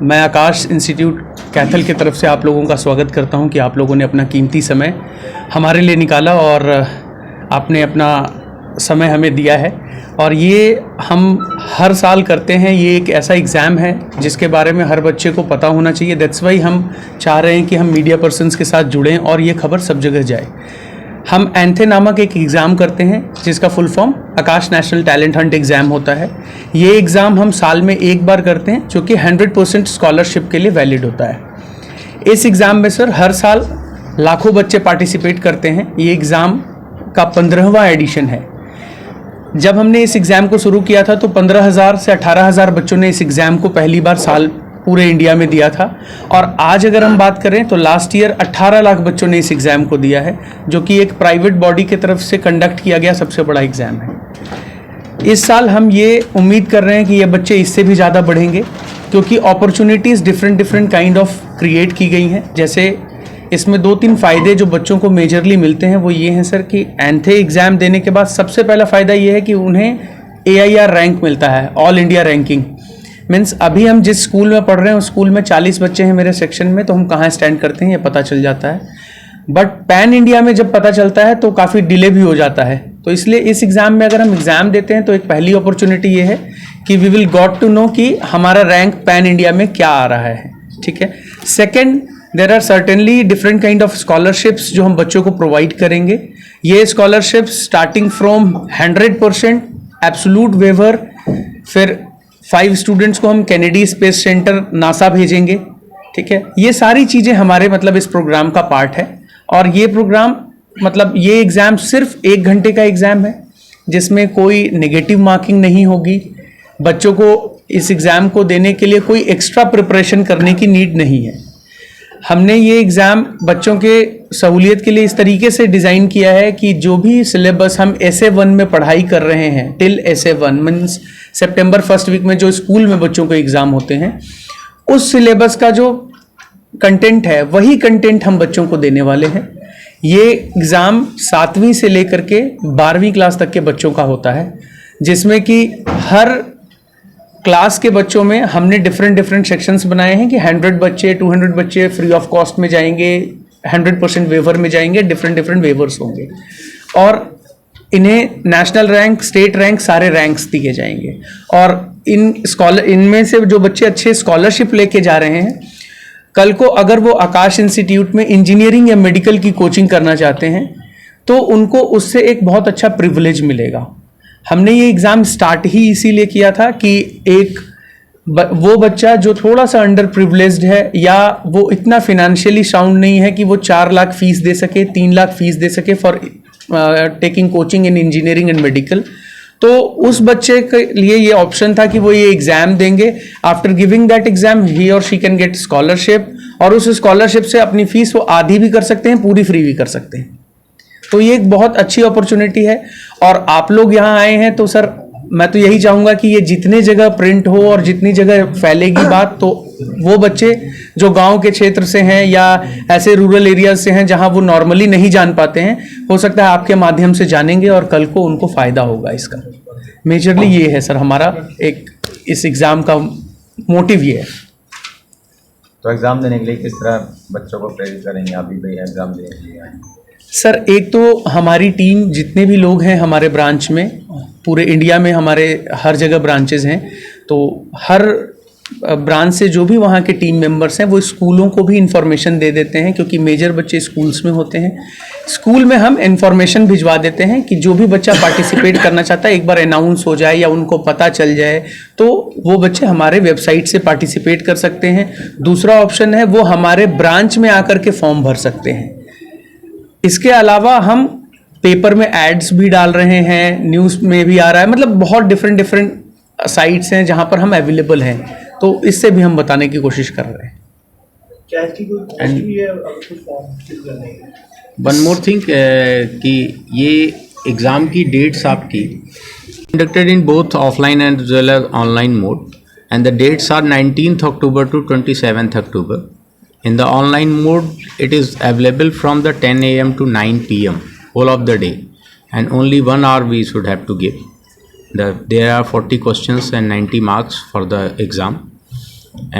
मैं आकाश इंस्टीट्यूट कैथल की तरफ से आप लोगों का स्वागत करता हूं कि आप लोगों ने अपना कीमती समय हमारे लिए निकाला और आपने अपना समय हमें दिया है। और ये हम हर साल करते हैं। ये एक ऐसा एग्ज़ाम है जिसके बारे में हर बच्चे को पता होना चाहिए। दैट्स वाई हम चाह रहे हैं कि हम मीडिया पर्सन्स के साथ जुड़ें और ये खबर सब जगह जाए। हम एंथे नामक एक एग्ज़ाम करते हैं जिसका फुल फॉर्म आकाश नेशनल टैलेंट हंट एग्ज़ाम होता है। ये एग्ज़ाम हम साल में एक बार करते हैं जो कि 100% स्कॉलरशिप के लिए वैलिड होता है। इस एग्ज़ाम में सर हर साल लाखों बच्चे पार्टिसिपेट करते हैं। ये एग्ज़ाम का 15वां एडिशन है। जब हमने इस एग्ज़ाम को शुरू किया था तो 15,000 से 18,000 बच्चों ने इस एग्ज़ाम को पहली बार साल पूरे इंडिया में दिया था। और आज अगर हम बात करें तो लास्ट ईयर 18 लाख बच्चों ने इस एग्ज़ाम को दिया है, जो कि एक प्राइवेट बॉडी की तरफ से कंडक्ट किया गया सबसे बड़ा एग्ज़ाम है। इस साल हम ये उम्मीद कर रहे हैं कि ये बच्चे इससे भी ज़्यादा बढ़ेंगे, क्योंकि opportunities different kind of create की गई हैं। जैसे इसमें 2-3 फ़ायदे जो बच्चों को मेजरली मिलते हैं वो ये हैं सर कि एंथे एग्ज़ाम देने के बाद सबसे पहला फ़ायदा ये है कि उन्हें AIR रैंक मिलता है, ऑल इंडिया रैंकिंग। मीन्स अभी हम जिस स्कूल में पढ़ रहे हैं उस स्कूल में 40 बच्चे हैं मेरे सेक्शन में, तो हम कहाँ स्टैंड करते हैं ये पता चल जाता है। बट पैन इंडिया में जब पता चलता है तो काफ़ी डिले भी हो जाता है। तो इसलिए इस एग्ज़ाम में अगर हम एग्ज़ाम देते हैं तो एक पहली अपॉर्चुनिटी ये है कि we will got to know कि हमारा रैंक पैन इंडिया में क्या आ रहा है। ठीक है। Second, there are certainly different kind of scholarships जो हम बच्चों को प्रोवाइड करेंगे। ये scholarships starting from 100% absolute waiver, फिर 5 स्टूडेंट्स को हम कैनेडी स्पेस सेंटर नासा भेजेंगे। ठीक है। ये सारी चीज़ें हमारे मतलब इस प्रोग्राम का पार्ट है। और ये प्रोग्राम मतलब ये एग्ज़ाम सिर्फ 1 घंटे का एग्ज़ाम है जिसमें कोई नेगेटिव मार्किंग नहीं होगी। बच्चों को इस एग्ज़ाम को देने के लिए कोई एक्स्ट्रा प्रिपरेशन करने की नीड नहीं है। हमने ये एग्ज़ाम बच्चों के सहूलियत के लिए इस तरीके से डिज़ाइन किया है कि जो भी सिलेबस हम SA1 में पढ़ाई कर रहे हैं टिल SA1 मीन्स सितंबर फर्स्ट वीक में जो स्कूल में बच्चों को एग्ज़ाम होते हैं, उस सिलेबस का जो कंटेंट है वही कंटेंट हम बच्चों को देने वाले हैं। ये एग्ज़ाम 7वीं से लेकर के 12वीं क्लास तक के बच्चों का होता है, जिसमें कि हर क्लास के बच्चों में हमने डिफरेंट सेक्शंस बनाए हैं कि 100 बच्चे 200 बच्चे फ्री ऑफ कॉस्ट में जाएंगे, 100% वेवर में जाएंगे, डिफरेंट वेवर्स होंगे और इन्हें नेशनल रैंक, स्टेट रैंक, सारे रैंक्स दिए जाएंगे। और इनमें से जो बच्चे अच्छे स्कॉलरशिप लेके जा रहे हैं, कल को अगर वो आकाश इंस्टीट्यूट में इंजीनियरिंग या मेडिकल की कोचिंग करना चाहते हैं तो उनको उससे एक बहुत अच्छा प्रिविलेज मिलेगा। हमने ये एग्ज़ाम स्टार्ट ही इसीलिए किया था कि एक वो बच्चा जो थोड़ा सा अंडर प्रिविलेज्ड है या वो इतना फिनेंशियली साउंड नहीं है कि वो 4 लाख फीस दे सके, 3 लाख फीस दे सके for taking coaching in engineering and medical, तो उस बच्चे के लिए ये ऑप्शन था कि वो ये एग्ज़ाम देंगे। आफ्टर गिविंग दैट एग्ज़ाम ही और शी कैन गेट स्कॉलरशिप, और उस स्कॉलरशिप से अपनी फीस वो आधी भी कर सकते हैं, पूरी फ्री भी कर सकते हैं। तो ये एक बहुत अच्छी अपॉर्चुनिटी है। और आप लोग यहाँ आए हैं तो सर मैं तो यही चाहूँगा कि ये जितने जगह प्रिंट हो और जितनी जगह फैलेगी बात, तो वो बच्चे जो गांव के क्षेत्र से हैं या ऐसे रूरल एरियाज से हैं जहां वो नॉर्मली नहीं जान पाते हैं, हो सकता है आपके माध्यम से जानेंगे और कल को उनको फ़ायदा होगा इसका। मेजरली ये है सर हमारा एक इस एग्ज़ाम का मोटिव ये है। तो एग्ज़ाम देने के लिए किस तरह बच्चों को प्रेरित करेंगे आप भी भाई एग्ज़ाम देने के लिए? सर एक तो हमारी टीम जितने भी लोग हैं हमारे ब्रांच में, पूरे इंडिया में हमारे हर जगह ब्रांचेज हैं, तो हर ब्रांच से जो भी वहाँ के टीम मेंबर्स हैं वो स्कूलों को भी इंफॉर्मेशन दे देते हैं, क्योंकि मेजर बच्चे स्कूल्स में होते हैं। स्कूल में हम इंफॉर्मेशन भिजवा देते हैं कि जो भी बच्चा पार्टिसिपेट करना चाहता है एक बार अनाउंस हो जाए या उनको पता चल जाए तो वो बच्चे हमारे वेबसाइट से पार्टिसिपेट कर सकते हैं। दूसरा ऑप्शन है वो हमारे ब्रांच में आकर के फॉर्म भर सकते हैं। इसके अलावा हम पेपर में एड्स भी डाल रहे हैं, न्यूज़ में भी आ रहा है, मतलब बहुत डिफरेंट साइट्स हैं जहां पर हम अवेलेबल हैं, तो इससे भी हम बताने की कोशिश कर रहे हैं। क्या इसकी कोई कॉस्ट भी है अगर कोई फॉर्म फिल करने के? वन मोर थिंग कि ये एग्ज़ाम की डेट्स आपकी conducted in both offline and as well as online mode, and the dates are 19th October to 27th October. In the online mode, it is available from the 10 a.m. to 9 p.m. whole of the day, and only 1 hour we should have to give. There are 40 questions and 90 marks for the exam.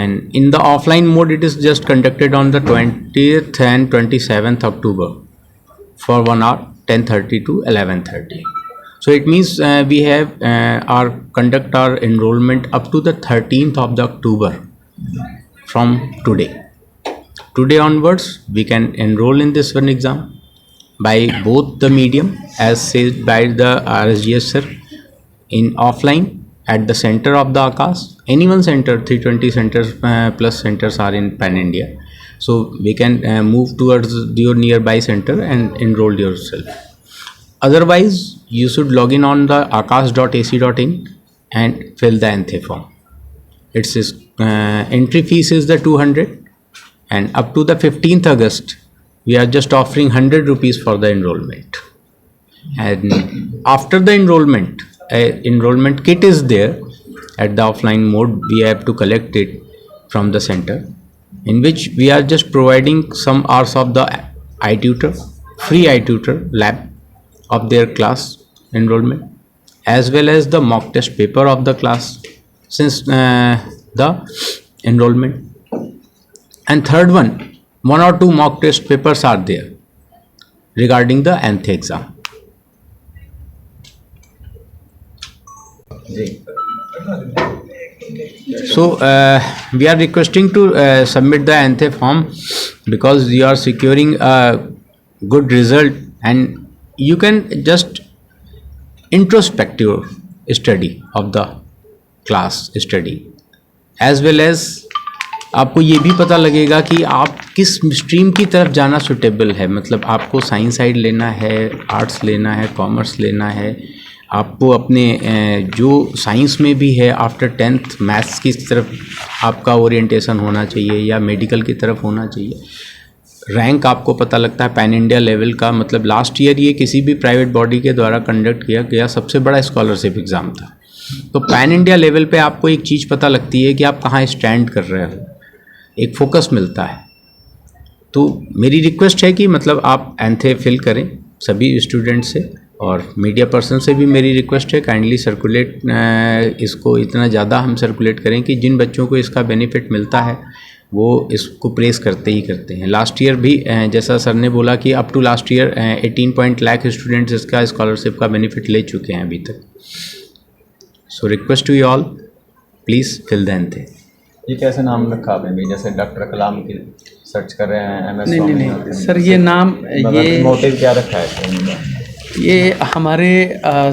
And in the offline mode, it is just conducted on the 20th and 27th October for 1 hour, 10:30 to 11:30. So it means we have conduct our enrollment up to the 13th of the October from today. Today onwards, we can enroll in this one exam by both the medium as said by the RSGS sir, in offline at the center of the Akash. Any one center, 320 centers plus centers are in Pan India. So we can move towards your nearby center and enroll yourself. Otherwise, you should log in on the akash.ac.in and fill the NTHE form. Its entry fees is the 200, and up to the 15th August, we are just offering 100 rupees for the enrollment. And after the enrollment, enrollment kit is there at the offline mode. We have to collect it from the center, in which we are just providing some hours of the iTutor, free iTutor lab of their class enrollment, as well as the mock test paper of the class since the enrollment. And third one or two mock test papers are there regarding the NTHE exam. So we are requesting to submit the NTHE form because you are securing a good result, and you can just introspective study of the class study, as well as आपको ये भी पता लगेगा कि आप किस stream की तरफ जाना सुटेबल है. मतलब आपको साइंस साइड लेना है, आर्ट्स लेना है, कॉमर्स लेना है, आपको अपने जो साइंस में भी है आफ्टर 10th मैथ्स की तरफ आपका ओरिएंटेशन होना चाहिए या मेडिकल की तरफ होना चाहिए. रैंक आपको पता लगता है पैन इंडिया लेवल का. मतलब लास्ट ईयर ये किसी भी प्राइवेट बॉडी के द्वारा कंडक्ट किया गया सबसे बड़ा स्कॉलरशिप एग्ज़ाम था. तो पैन इंडिया लेवल पे आपको एक चीज़ पता लगती है कि आप कहाँ स्टैंड कर रहे हो, एक फोकस मिलता है. तो मेरी रिक्वेस्ट है कि मतलब आप एंथे फिल करें सभी स्टूडेंट से, और मीडिया पर्सन से भी मेरी रिक्वेस्ट है काइंडली सर्कुलेट इसको इतना ज़्यादा हम सर्कुलेट करें कि जिन बच्चों को इसका बेनिफिट मिलता है वो इसको प्रेस करते ही करते हैं. लास्ट ईयर भी जैसा सर ने बोला कि up to last year 18 lakh students इसका स्कॉलरशिप का बेनिफिट ले चुके हैं अभी तक. So request to you all, please fill the ANTHE. ये कैसे नाम रखा आपने भी, जैसे डॉक्टर कलाम की सर्च कर रहे हैं, MS नहीं सर, ये नाम ये मोटिव क्या रखा है? ये हमारे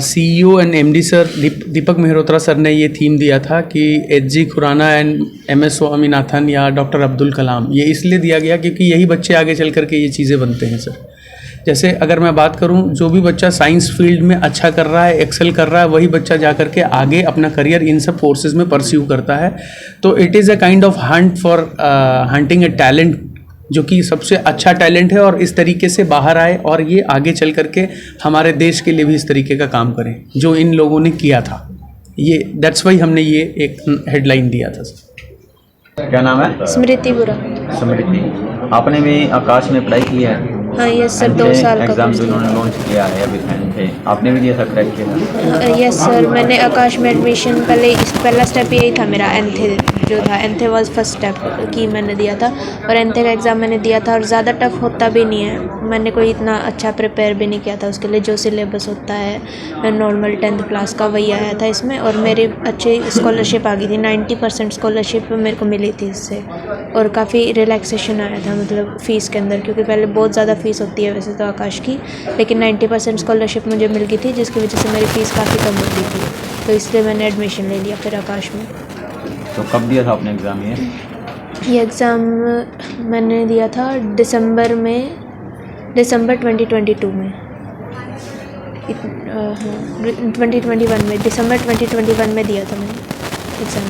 CEO and MD sir Deepak Mehrotra sir ने ये थीम दिया था कि HG Khurana and MS Swaminathan या डॉक्टर अब्दुल कलाम. ये इसलिए दिया गया क्योंकि यही बच्चे आगे चल कर के ये चीज़ें बनते हैं सर. जैसे अगर मैं बात करूं, जो भी बच्चा साइंस फील्ड में अच्छा कर रहा है, एक्सेल कर रहा है, वही बच्चा जा कर के आगे अपना करियर इन सब फोर्सेस में परस्यू करता है. तो it is a kind of Hunt for hunting A talent जो कि सबसे अच्छा टैलेंट है और इस तरीके से बाहर आए और ये आगे चल करके हमारे देश के लिए भी इस तरीके का काम करें जो इन लोगों ने किया था. ये दैट्स वाई हमने ये एक हेडलाइन दिया था. क्या नाम है? स्मृति बुरा. स्मृति, आपने भी आकाश में पढ़ाई की है? हाँ यस सर, 2 साल का एग्जाम कोर्स जिन्होंने लॉन्च किया है अभी एंथे, आपने भी ये सब क्रैक किया? यस सर, मैंने आकाश में एडमिशन पहला स्टेप यही था मेरा. एंथे जो था, एंथे वाज फर्स्ट स्टेप की मैंने दिया था, और एंथे का एग्ज़ाम मैंने दिया था. और ज़्यादा टफ होता भी नहीं है, मैंने कोई इतना अच्छा प्रिपेयर भी नहीं किया था उसके लिए. जो सिलेबस होता है नॉर्मल 10th क्लास का वही आया था इसमें, और मेरी अच्छी स्कॉलरशिप आ गई थी. 90% स्कॉलरशिप मेरे को मिली थी इससे, और काफ़ी रिलैक्सेशन आया था मतलब फ़ीस के अंदर, क्योंकि पहले बहुत ज़्यादा फ़ीस होती है वैसे तो आकाश की, लेकिन 90% स्कॉलरशिप मुझे मिल गई थी, जिसकी वजह से मेरी फ़ीस काफ़ी कम हो गई थी. तो इसलिए मैंने एडमिशन ले लिया फिर आकाश में. तो कब दिया था आपने एग्ज़ाम? ये एग्ज़ाम मैंने दिया था दिसंबर 2022 में. 2021 में, दिसंबर 2021 में दिया था मैंने एग्ज़ाम.